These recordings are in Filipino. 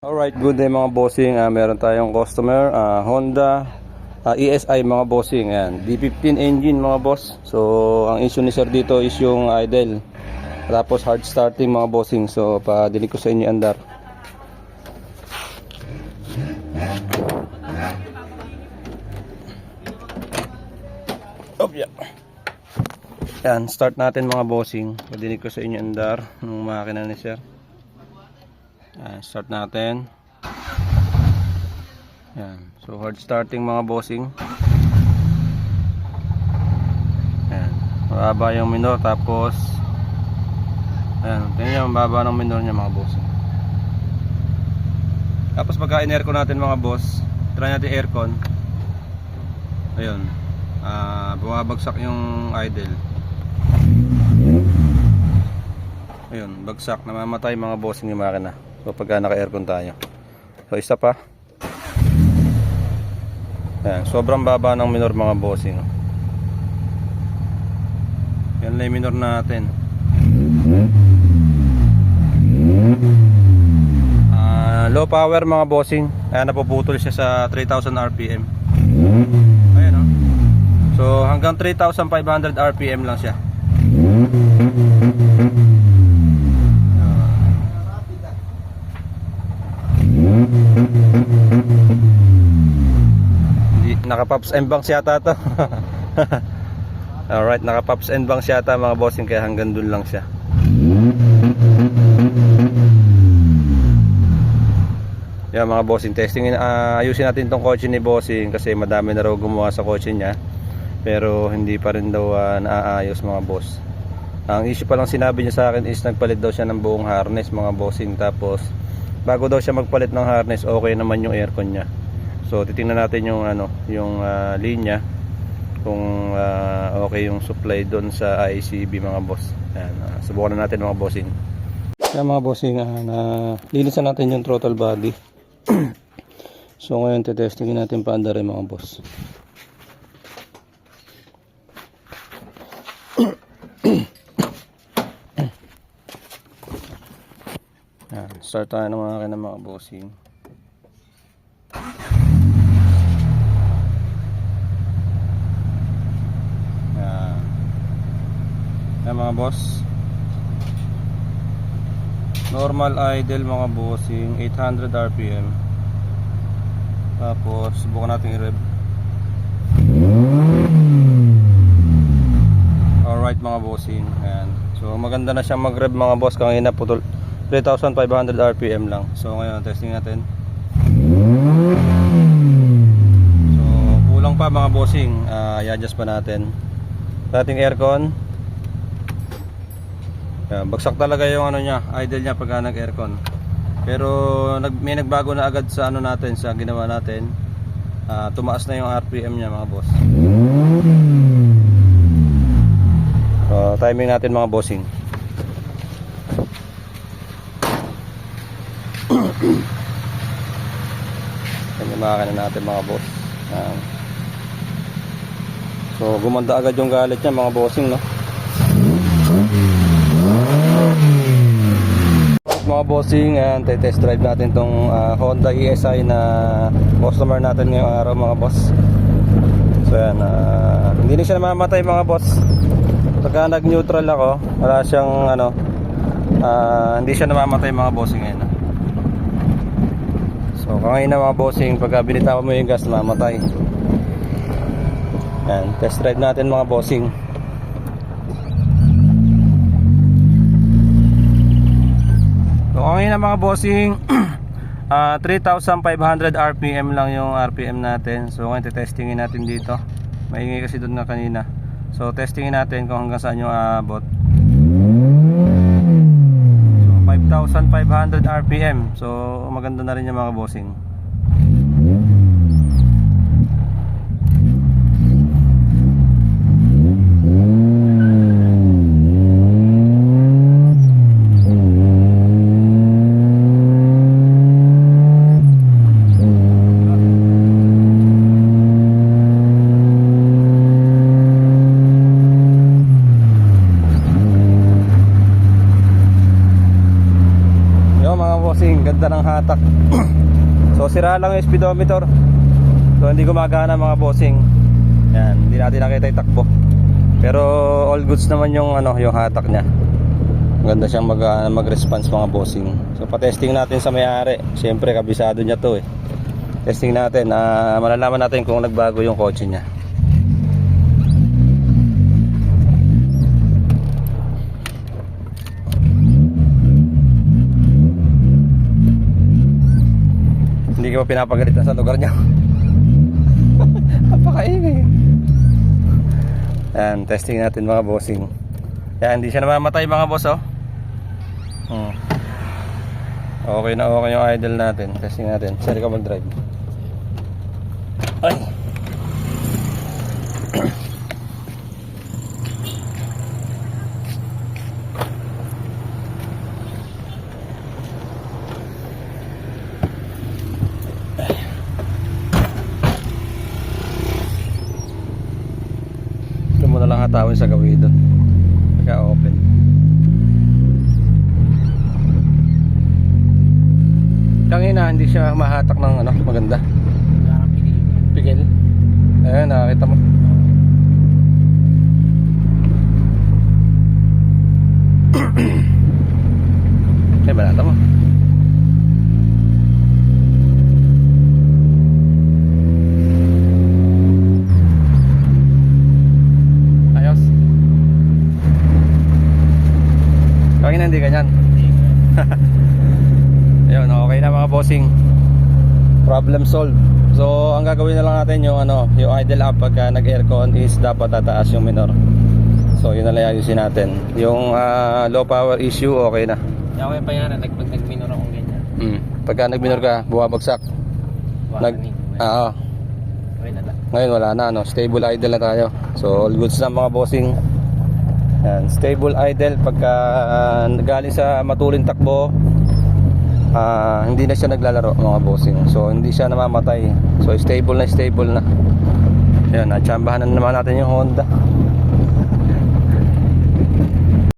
Alright, good day mga bossing. Meron tayong customer, Honda ESI mga bossing. Ayan, D15 engine mga boss. So, ang issue ni sir dito is yung idle. Tapos hard starting mga bossing. So, padinig ko sa inyo andar. Yeah. Ayan, start natin mga bossing. Padinig ko sa inyo andar ng makina ni sir. Start natin. Yan. So hard starting mga bossing. Yan. Mababa yung minor, tapos ayan, tingnan nyo, mababa ng minor nya mga bossing. Tapos pagka in-aircon natin mga boss, try natin aircon. Ayun. Bumabagsak yung idle. Ayun, bagsak, namamatay mga bossing yung makina. So pagka naka-aircon tayo. So isa pa. Ayan, sobrang baba ng minor mga bossing. Yan lang yung minor natin. Low power mga bossing. Ayan, napuputol siya sa 3000 RPM. Ayan o. So hanggang 3500 RPM lang siya. Naka-pops and bangs yata to. Alright, naka-pops and bangs yata mga bossing, kaya hanggang dun lang siya. Yan mga bossing, testingin, ayusin natin tong kotse ni bossing kasi madami na raw gumawa sa kotse niya, pero hindi pa rin daw naaayos mga boss. Ang issue pa lang sinabi niya sa akin is nagpalit daw siya ng buong harness mga bossing, tapos bago daw siya magpalit ng harness, okay naman yung aircon niya. So titingnan natin yung linya kung okay yung supply doon sa ICB mga boss. Ayan, subukan na natin mga bossing. Kaya mga bossing, linisan natin yung throttle body. So ngayon testingin natin paanda rin mga boss. Start tayo ng mga bossing. Yan mga boss, normal idle mga bossing, 800 RPM. Tapos subukan natin i-rev. Alright mga bossing. Ayan. So maganda na siyang mag-rev mga boss. Kanina putol 3500 RPM lang. So ngayon testing natin. So kulang pa mga bossing. I-adjust pa natin ating aircon. Bagsak talaga yung niya, idle niya pagka nag-aircon. Pero may nagbago na agad sa natin, sa ginawa natin. Tumaas na yung RPM niya mga boss. So timing natin mga bossing. Kanyamakan na natin mga boss. So gumanda agad yung galit niya mga bossing, no? Mga bossing, and test drive natin tong Honda ESI na customer natin ngayong araw mga boss. So yan, hindi na siya namamatay mga boss. Pagka nag neutral ako, wala siyang hindi siya namamatay mga bossing ngayon. So kanina mga bossing, pagka binitawan mo yung gas, namamatay. Yan, test drive natin mga bossing. So ngayon na mga bossing, 3,500 RPM lang yung RPM natin. So ngayon testingin natin dito. Maingay kasi doon na kanina. So testingin natin kung hanggang saan yung aabot. So 5,500 RPM. So maganda na rin yung mga bossing. bossing, ganda ng hatak. So sira lang yung speedometer. So hindi gumagana mga bossing. Yan, hindi natin nakita yung takbo. Pero all goods naman yung yung hatak niya. Maganda siyang mag-response mga bossing. So pa-testing natin sa may-ari. Siyempre kabisado niya 'to eh. Testing natin, malalaman natin kung nagbago yung kotse niya. Hindi ka pa pinapagalitan sa lugar niya. Napakaingay. Yan, testing natin mga bossing. Yan, hindi siya namamatay mga boss oh. Okay na okay yung idle natin. Testing natin. Sorry ka mag-drive. Ay. Doon mo na lang hatawin sa gawin doon. Pagka-open. Kangina, hindi siya mahatak ng maganda. Pigil. Ayan, nakakita mo. Ay, balata mo. Ayos. Kangina, hindi ganyan. Ayun, okay na mga bossing. Problem solved. So, ang gagawin na lang natin yung yung idle up pagka nag-aircon is dapat tataas yung minor. So, yun na lang ayusin natin. Yung low power issue, okay na. Okay pa yan, pag nag-minor akong ganyan. Pagka nag-minor ka, bumabagsak. Oo. Ngayon wala na, stable idle na tayo. So, all goods na mga bossing. Yan, stable idle pagka galing sa matulin takbo. Hindi na siya naglalaro mga bossing. So hindi siya namamatay. So stable na. Ayan, natsambahan na naman natin yung Honda.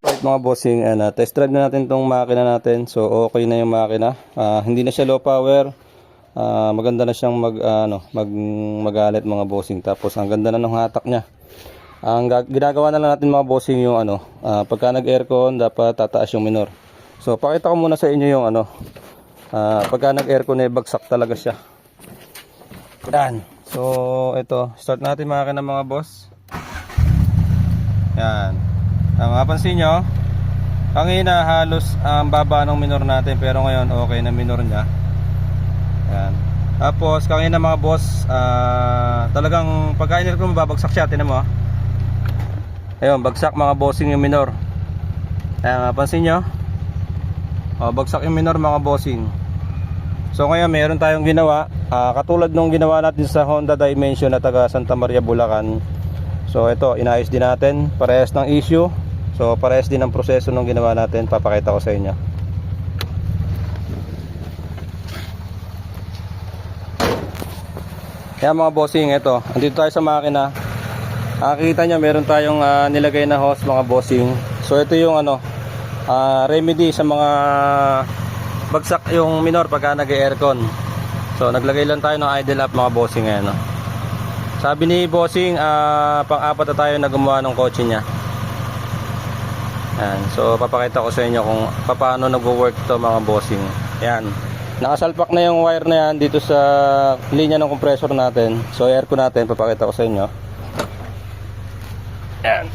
Right mga bossing, test drive na natin tong makina natin. So okay na yung makina. Hindi na siya low power. Maganda na siyang magalit mga bossing. Tapos ang ganda na ng hatak niya. Ang ginagawa na lang natin mga bossing yung pagka nag-aircon dapat tataas yung minor. So pakita ko muna sa inyo yung pagka nag-aircon bagsak talaga siya. Yan. So ito, start natin makina mga boss. Yan. Ang mapansin nyo, kanina halos ang baba ng minor natin, pero ngayon okay na minor niya. Yan. Tapos kanina mga boss, talagang pagka in-aircon babagsak siya, tinan mo. Ayun, bagsak mga bossing yung minor. Ayan, mapansin nyo. Bagsak yung minor mga bossing. So ngayon meron tayong ginawa, katulad nung ginawa natin sa Honda Dimension na taga Santa Maria, Bulacan. So ito, inayos din natin, parehas ng issue. So parehas din ang proseso nung ginawa natin, papakita ko sa inyo. Yan mga bossing, ito, andito tayo sa makina. Nakikita nyo meron tayong nilagay na hose mga bossing. So ito yung remedy sa mga bagsak yung minor pagka nag-aircon. So naglagay lang tayo ng idle up mga bossing ngayon. Sabi ni bossing, pang-apat na tayo na gumawa ng kotse niya. Yan. So papakita ko sa inyo kung paano nagwo-work to mga bossing. Yan. Nakasalpak na yung wire na yan dito sa linya ng compressor natin. So aircon natin, papakita ko sa inyo. Yan.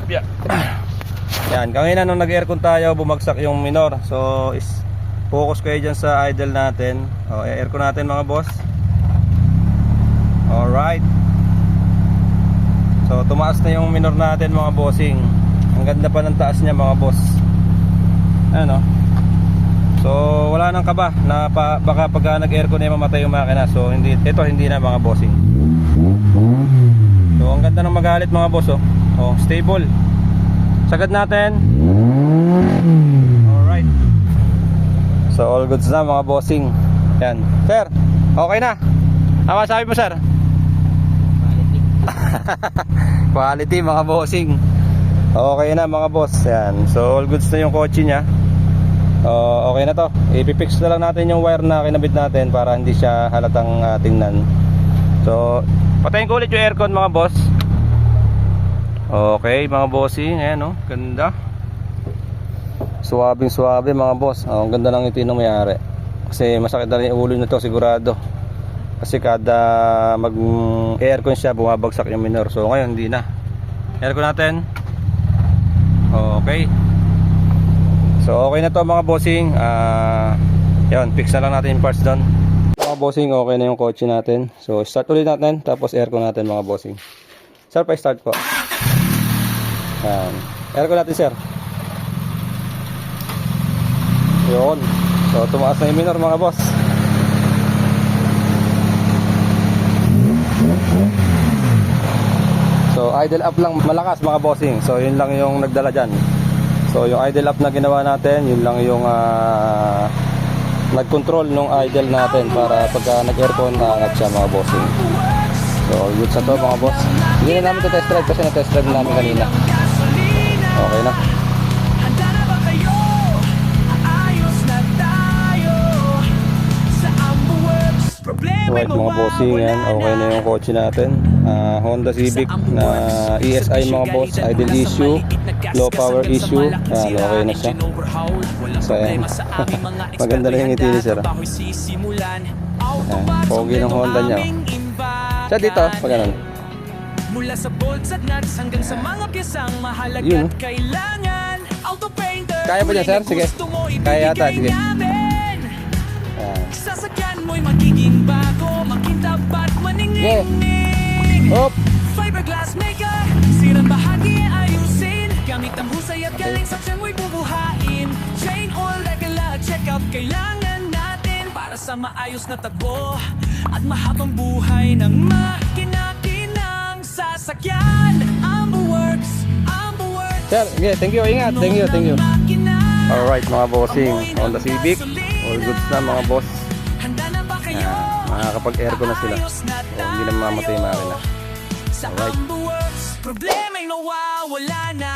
Yeah. Yan, kanina nung nag-aircon tayo, bumagsak yung minor. So, focus kayo dyan sa idle natin. Aircon natin mga boss. Alright. So, tumaas na yung minor natin mga bossing. Ang ganda pa ng taas niya mga boss. Ayan o. So, wala nang kaba na baka pagka nag-aircon na mamatay yung makina. So, hindi na mga bossing. So, ang ganda ng magalit mga boss oh. Stable. Sagad natin. Alright. So all goods na mga bossing. Yan. Sir, okay na. Ano masabi mo sir? Quality. Quality mga bossing. Okay na mga boss. Yan. So all goods na yung kotse niya. Okay na to. Ipipix na lang natin yung wire na kinabit natin para hindi siya halatang tingnan. So, patayin ko ulit yung aircon mga boss. Okay mga bossing, ayan oh, ganda. Suwabing suwabe mga boss. Ang ganda ng ngiti ng may-ari. Kasi masakit na rin yung ulo nito sigurado. Kasi kada mag aircon siya bumabagsak yung minor. So ngayon hindi na. Aircon natin. Okay. So okay na to mga bossing. Yan, fix na lang natin yung parts doon. Mga bossing, okay na yung kotse natin. So start ulit natin, tapos aircon natin mga bossing. Sir, pa-start po. Yan. Aircon natin sir. Yun. So tumaas na yung minor mga boss. So idle up lang malakas mga bossing. So yun lang yung nagdala dyan. So yung idle up na ginawa natin, yun lang yung nag-control nung idle natin para pagka nag-aircon naangat siya mga bossing. So good sa to mga boss. Hindi na namin test drive kasi na-test drive namin kanina. Okay na. Right mga bossing, yan. Okay na yung kotse natin. Honda Civic na ESI mga boss. Idle issue, low power issue. Yan, okay na siya. So yan. Maganda na yung ngiti ni sir. Pogi ng Honda niya. Siya dito, pag ganun. Mula sa bolts at nuts hanggang sa mga piyesang mahalaga Yun. at kailangan. Auto painter, Kaya ba niya sir? Sige. Kaya yata, sige. Sasakyan mo'y magiging bago, makintab at maningning. Hop! Fiberglass maker, sirang bahagi ayusin. Gamit ang husay at galing saksyan mo'y bubuhain. Chain oil, regular check-up kailangan natin para sa maayos na tagbo at mahabang buhay ng makina-kinang sasakyan. Amberworks, Amberworks. Sir, okay, thank you, ingat. Thank you, thank you. Alright mga bossing, Honda Civic. All goods na mga boss. Makakapag-aircon na sila. So, hindi na mamamatay yung makina. Alright. Problema'y nawawala na.